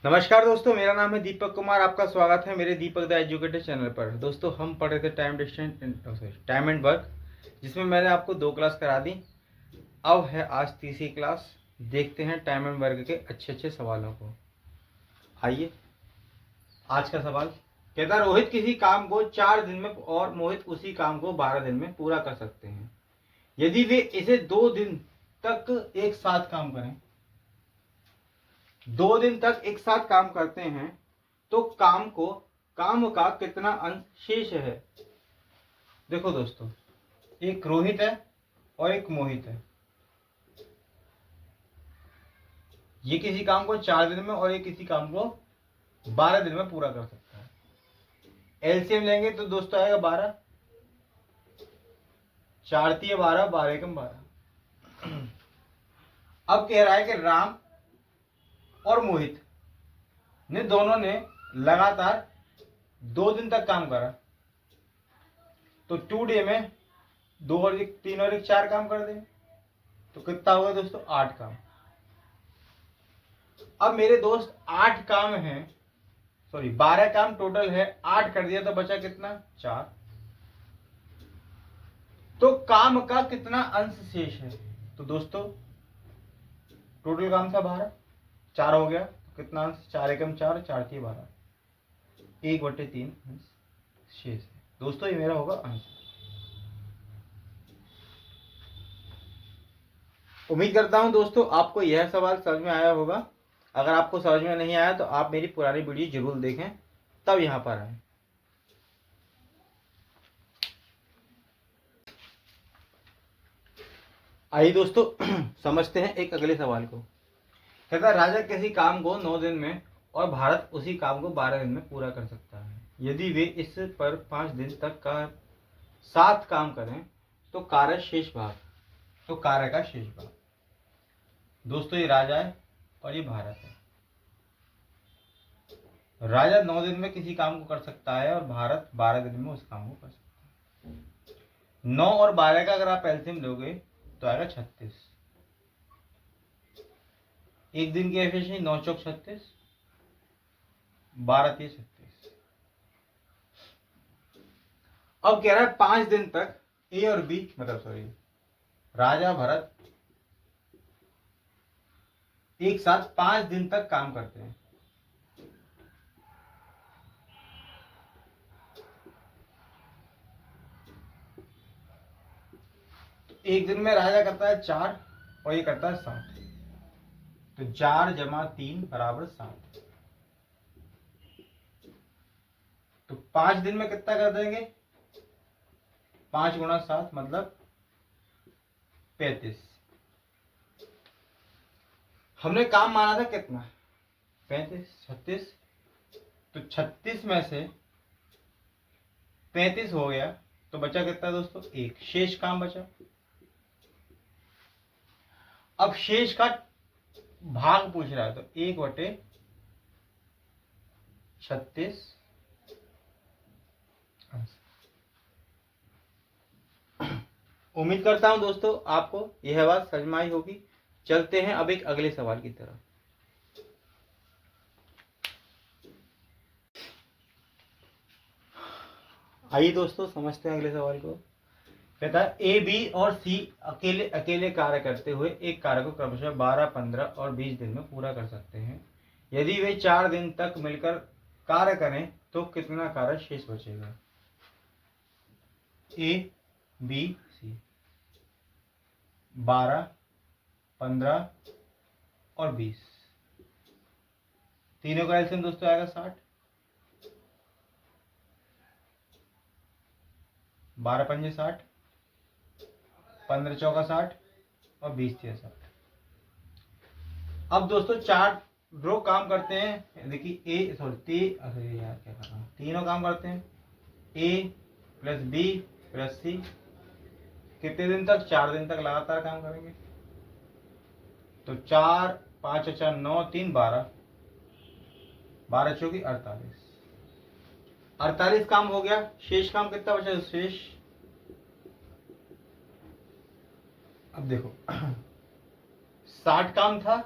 नमस्कार दोस्तों, मेरा नाम है दीपक कुमार। आपका स्वागत है मेरे दीपक द एजुकेटर चैनल पर। दोस्तों, हम पढ़ रहे थे टाइम एंड वर्क, जिसमें मैंने आपको 2 क्लास करा दी। अब है आज तीसरी क्लास। देखते हैं टाइम एंड वर्क के अच्छे अच्छे सवालों को। आइए, आज का सवाल कहता है, रोहित किसी काम को 4 दिन में और मोहित उसी काम को 12 दिन में पूरा कर सकते हैं। यदि वे इसे 2 दिन तक एक साथ काम करें, 2 दिन तक एक साथ काम करते हैं, तो काम का कितना अंश शेष है। देखो दोस्तों, एक रोहित है और एक मोहित है। ये किसी काम को 4 दिन में और ये किसी काम को 12 दिन में पूरा कर सकता है। एलसीएम लेंगे तो दोस्तों आएगा 12, 4 तिये 12, 12 एकम 12। अब कह रहा है कि राम और मोहित ने दोनों ने लगातार 2 दिन तक काम करा, तो 2 डे में 2 और 1 3 और 1 4 काम कर दें, तो कितना होगा दोस्तों? 8 काम। अब मेरे दोस्त 8 काम हैं, सॉरी 12 काम टोटल है, 8 कर दिया तो बचा कितना? 4। तो काम का कितना अंश शेष है? तो दोस्तों टोटल काम था 12, 4 हो गया तो कितना अंश? 4 एकम 4, 4 तिये 12, 1/3 अंश शेष है। दोस्तों ये मेरा होगा आंसर। उम्मीद करता हूं दोस्तों आपको यह सवाल समझ में आया होगा। अगर आपको समझ में नहीं आया तो आप मेरी पुरानी वीडियो जरूर देखें, तब यहां पर आए। आइए दोस्तों समझते हैं एक अगले सवाल को। कहता है, राजा किसी काम को 9 दिन में और भारत उसी काम को 12 दिन में पूरा कर सकता है। यदि वे इस पर 5 दिन तक का साथ काम करें, तो कार्य का शेष भाग। दोस्तों ये राजा है और ये भारत है। राजा 9 दिन में किसी काम को कर सकता है और भारत 12 दिन में उस काम को कर सकता है। 9 और 12 का अगर आप एलसीएम लोगे तो आएगा 36। एक दिन की एफिशिएंसी 9 चौक 36, 12 तिये 36। अब कह रहा है 5 दिन तक ए और बी, मतलब सॉरी राजा भरत एक साथ 5 दिन तक काम करते हैं। तो एक दिन में राजा करता है 4 और ये करता है 7, तो 4 जमा 3 बराबर 7। तो 5 दिन में कितना कर देंगे? 5 गुणा 7 मतलब 35। हमने काम माना था कितना? 35, 36। तो 36 में से 35 हो गया तो बचा कितना दोस्तों? 1। शेष काम बचा। अब शेष का भाग पूछ रहा है, तो 1/36। उम्मीद करता हूं दोस्तों आपको यह बात समझ में आई होगी। चलते हैं अब एक अगले सवाल की तरफ। आइए दोस्तों समझते हैं अगले सवाल को। कहता है, ए बी और सी अकेले अकेले कार्य करते हुए एक कार्य को क्रमशः 12, 15 और 20 दिन में पूरा कर सकते हैं। यदि वे 4 दिन तक मिलकर कार्य करें तो कितना कार्य शेष बचेगा? ए बी सी 12, 15 और 20, तीनों का एलसीएम दोस्तों आएगा 60। 12 पंजे 60, 15 चौका 60 और 20 तिया 60। अब दोस्तों 4 रो काम करते हैं। देखिए यार क्या कर रहा हूँ, तीनों काम करते हैं। ए प्लस बी प्लस सी कितने दिन तक? 4 दिन तक लगातार काम करेंगे। तो 4 5 4 9 3 12, 12 चौकी 48। 48 काम हो गया। शेष काम कितना बचा? शेष अब देखो 60 काम था,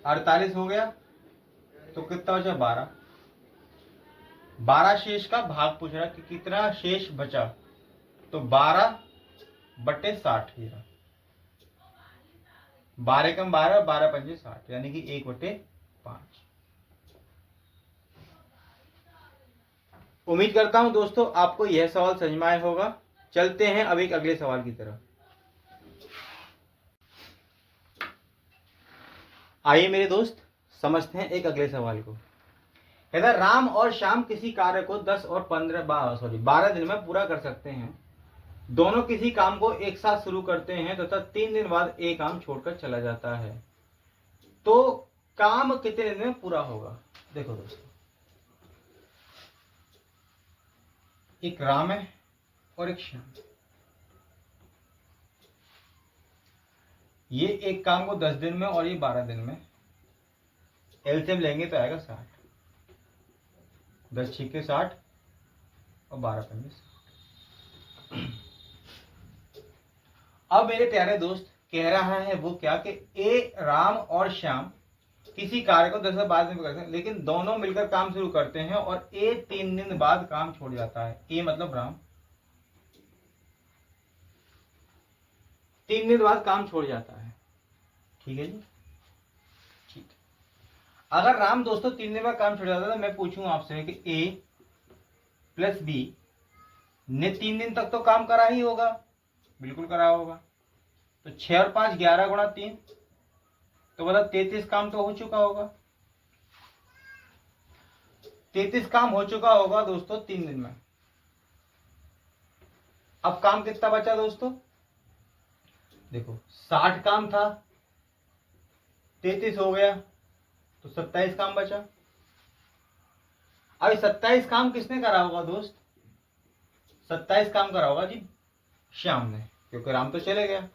48 हो गया, तो कितना बचा 12। 12 शेष का भाग पूछ रहा कि कितना शेष बचा, तो 12/60 ही रहा। 12 कम 12, 12×5 60, यानी कि 1/5। उम्मीद करता हूं दोस्तों आपको यह सवाल समझ में आया होगा। चलते हैं अब एक अगले सवाल की तरफ। आइए मेरे दोस्त समझते हैं एक अगले सवाल को। कहता राम और श्याम किसी कार्य को 10 और 12 दिन में पूरा कर सकते हैं। दोनों किसी काम को एक साथ शुरू करते हैं तथा 3 दिन बाद एक काम छोड़कर चला जाता है, तो काम कितने दिन में पूरा होगा। देखो दोस्तों, एक राम है और एक श्याम। ये एक काम को 10 दिन में और ये 12 दिन में। एलसीएम लेंगे तो आएगा 60। 10 छिके 60 और 12×5 60। अब मेरे प्यारे दोस्त कह रहा है वो क्या कि ए राम और श्याम किसी कार्य को 10 से 12 दिन में करते हैं, लेकिन दोनों मिलकर काम शुरू करते हैं और ए 3 दिन बाद काम छोड़ जाता है। ए मतलब राम 3 दिन बाद काम छोड़ जाता है। ठीक है जी, ठीक। अगर राम दोस्तों 3 दिन बाद काम छोड़ जाता है तो मैं पूछूं आपसे कि ए प्लस बी ने 3 दिन तक तो काम करा ही होगा, बिल्कुल करा होगा। तो 6 और 5 11 गुणा 3, तो मतलब 33 काम तो हो चुका होगा। 33 काम हो चुका होगा दोस्तों 3 दिन में। अब काम कितना बचा दोस्तों, देखो 60 काम था, 33 हो गया तो 27 काम बचा। अब 27 काम किसने करा होगा दोस्त, 27 काम करा होगा जी श्याम ने, क्योंकि राम तो चले गया।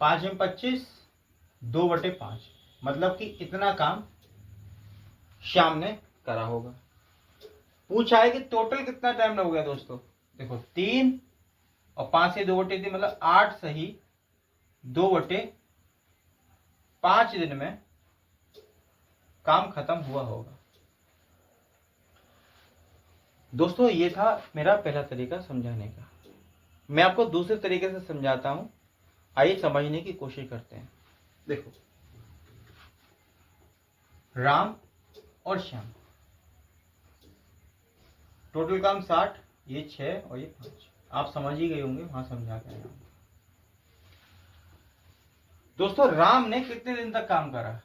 5 में 25, 2/5, मतलब कि इतना काम श्याम ने करा होगा। पूछा है कि टोटल कितना टाइम लग गया दोस्तों, देखो 3 और 5 से 2/3 मतलब 8 सही 2/5 दिन में काम खत्म हुआ होगा। दोस्तों ये था मेरा पहला तरीका समझाने का। मैं आपको दूसरे तरीके से समझाता हूं, आइए समझने की कोशिश करते हैं। देखो राम और श्याम, टोटल काम 60, ये 6 और ये 5, आप समझ ही गए होंगे, वहां समझा के आया हूं। दोस्तों राम ने कितने दिन तक काम करा,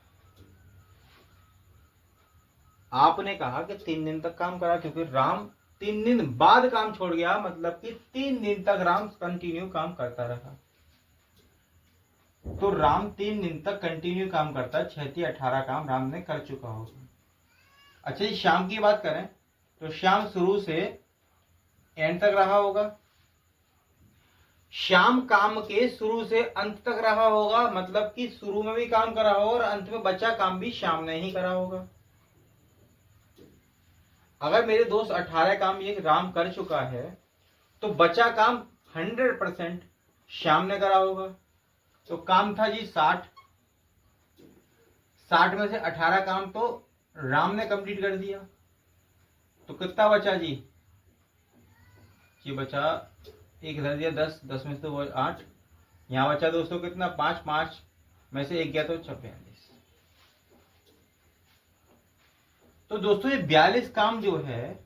आपने कहा कि 3 दिन तक काम करा, क्योंकि राम 3 दिन बाद काम छोड़ गया, मतलब कि 3 दिन तक राम कंटिन्यू काम करता रहा। तो राम 3 दिन तक कंटिन्यू काम करता है, 6 18 काम राम ने कर चुका होगा। अच्छा जी श्याम की बात करें तो श्याम शुरू से एंड तक रहा होगा। श्याम काम के शुरू से अंत तक रहा होगा, मतलब कि शुरू में भी काम करा होगा और अंत में बचा काम भी श्याम ने ही करा होगा। अगर मेरे दोस्त 18 काम ये राम कर चुका है तो बचा काम 100% श्याम ने करा होगा। तो काम था जी 60, 60 में से 18 काम तो राम ने कंप्लीट कर दिया, तो कितना बचा जी, ये बचा एक इधर दिया 10, 10 में से तो 8, यहां बचा दोस्तों कितना 5, 5 में से एक गया तो 42। तो दोस्तों ये 42 काम जो है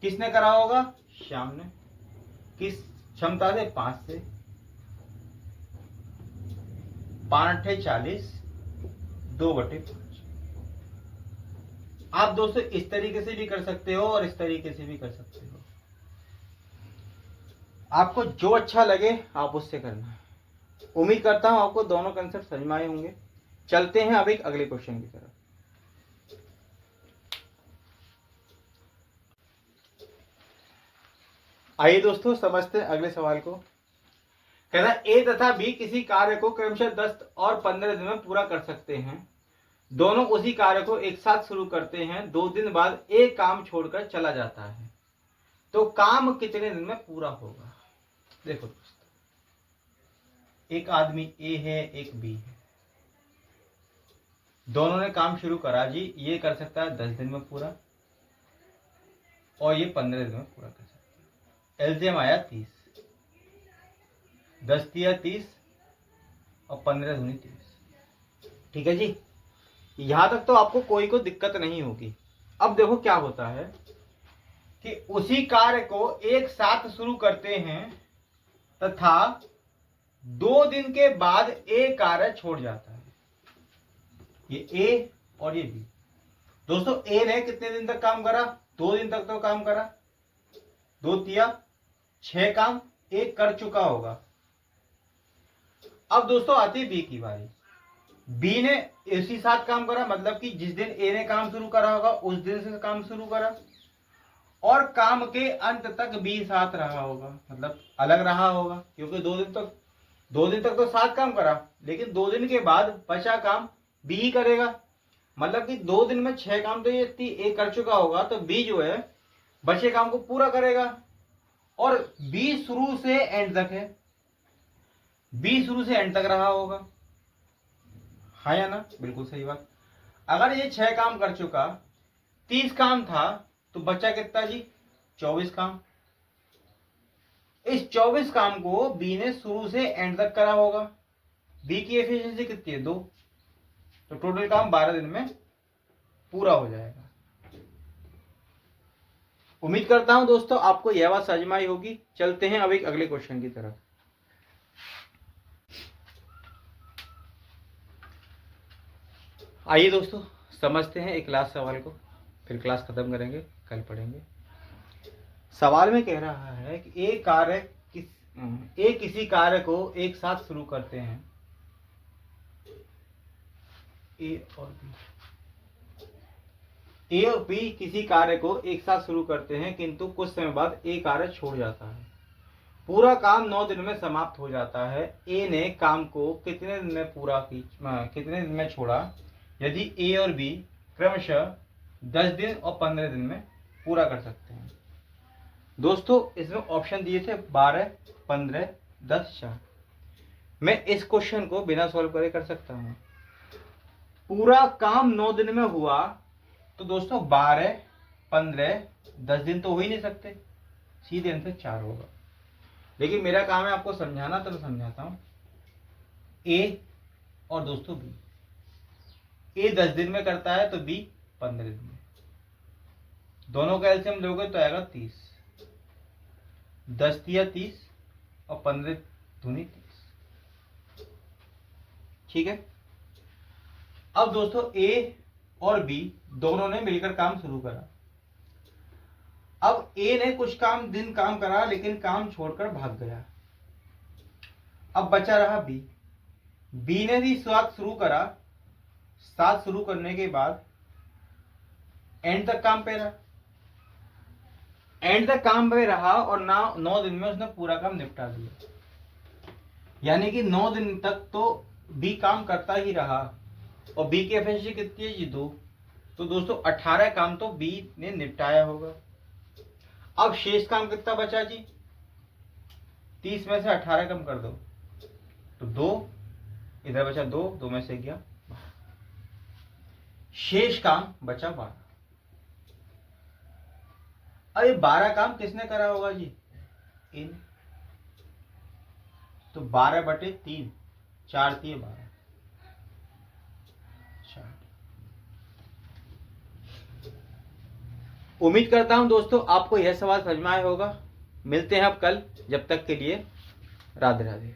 किसने करा होगा, श्याम ने। किस क्षमता से, 5 से। 5 8 40, 2/5। आप दोस्तों इस तरीके से भी कर सकते हो और इस तरीके से भी कर सकते हो, आपको जो अच्छा लगे आप उससे करना। उम्मीद करता हूं आपको दोनों कंसेप्ट समझ में आए होंगे। चलते हैं अब एक अगले क्वेश्चन की तरफ। आइए दोस्तों समझते हैं अगले सवाल को। कहना ए तथा बी किसी कार्य को क्रमशः 10 और 15 दिन में पूरा कर सकते हैं। दोनों उसी कार्य को एक साथ शुरू करते हैं, 2 दिन बाद एक काम छोड़कर चला जाता है, तो काम कितने दिन में पूरा होगा। देखो दोस्तों, एक आदमी ए है, एक बी है। दोनों ने काम शुरू करा जी, ये कर सकता है 10 दिन में पूरा और ये 15 दिन में पूरा कर सकता है। एलसीएम आया 30, 10 तिया 30 और 15 दूनी 30। ठीक है जी, यहां तक तो आपको कोई दिक्कत नहीं होगी। अब देखो क्या होता है कि उसी कार्य को एक साथ शुरू करते हैं तथा 2 दिन के बाद ए कार्य छोड़ जाता है। ये ए और ये बी। दोस्तों ए ने कितने दिन तक काम करा? 2 दिन तक तो काम करा। 2 तिया 6 काम ए कर चुका होगा। अब दोस्तों आती है बी की बारी। बी ने इसी साथ काम करा, मतलब कि जिस दिन ए ने काम शुरू करा होगा उस दिन से काम शुरू करा और काम के अंत तक बी साथ रहा होगा, मतलब अलग रहा होगा, क्योंकि 2 दिन तक तो साथ काम करा, लेकिन 2 दिन के बाद बचा काम बी ही करेगा। मतलब कि 2 दिन में 6 काम तो ये ए कर चुका होगा, तो बी जो है बचे काम को पूरा करेगा। और बी शुरू से एंड तक है, बी शुरू से एंड तक रहा होगा, हाँ या ना? बिल्कुल सही बात। अगर ये 6 काम कर चुका, 30 काम था, तो बचा कितना जी? 24 काम। इस 24 काम को बी ने शुरू से एंड तक करा होगा। बी की एफिशिएंसी कितनी है? 2, तो टोटल काम 12 दिन में पूरा हो जाएगा। उम्मीद करता हूं दोस्तों आपको यह बात समझ में आई होगी। चलते हैं अब एक अगले क्वेश्चन की तरफ। आइए दोस्तों समझते हैं एक लास्ट सवाल को, फिर क्लास खत्म करेंगे, कल पढ़ेंगे। सवाल में कह रहा है कि किसी कार्य को एक साथ शुरू करते हैं, ए और बी किसी कार्य को एक साथ शुरू करते हैं, किंतु कुछ समय बाद ए कार्य छोड़ जाता है। पूरा काम 9 दिन में समाप्त हो जाता है। ए ने काम को कितने दिन में छोड़ा? यदि ए और बी क्रमशः 10 दिन और 15 दिन में पूरा कर सकते हैं। दोस्तों इसमें ऑप्शन दिए थे 12, 15, 10, 4। मैं इस क्वेश्चन को बिना सॉल्व करे कर सकता हूं। पूरा काम 9 दिन में हुआ, तो दोस्तों 12, 15, 10 दिन तो हो ही नहीं सकते, सीधे आंसर 4 होगा। लेकिन मेरा काम है आपको समझाना, तो मैं समझाता हूं। ए और दोस्तों बी, ए 10 दिन में करता है तो बी 15 दिन में। दोनों का एलसीएम लोगे तो आएगा 30, 10 तिया 30 और 15 दूनी 30। ठीक है। अब दोस्तों ए और बी दोनों ने मिलकर काम शुरू करा। अब ए ने कुछ दिन काम करा, लेकिन काम छोड़कर भाग गया। अब बचा रहा बी। बी ने भी साथ शुरू करा, साथ शुरू करने के बाद एंड तक काम पे रहा, एंड तक काम पे रहा और 9 दिन में उसने पूरा काम निपटा दिया। यानी कि 9 दिन तक तो बी काम करता ही रहा और बी की एफिशिएंसी कितनी है जी? 2। तो दोस्तों 18 काम तो बी ने निपटाया होगा। अब शेष काम कितना बचा जी? 30 में से 18 कम कर दो तो 2, इधर बचा 2, 2 में से गया, शेष काम बचा 12। अब ये 12 काम किसने करा होगा जी? इन। तो 12/3, 4 तिये 12। उम्मीद करता हूं दोस्तों आपको यह सवाल समझ में आया होगा। मिलते हैं अब कल, जब तक के लिए राधे राधे।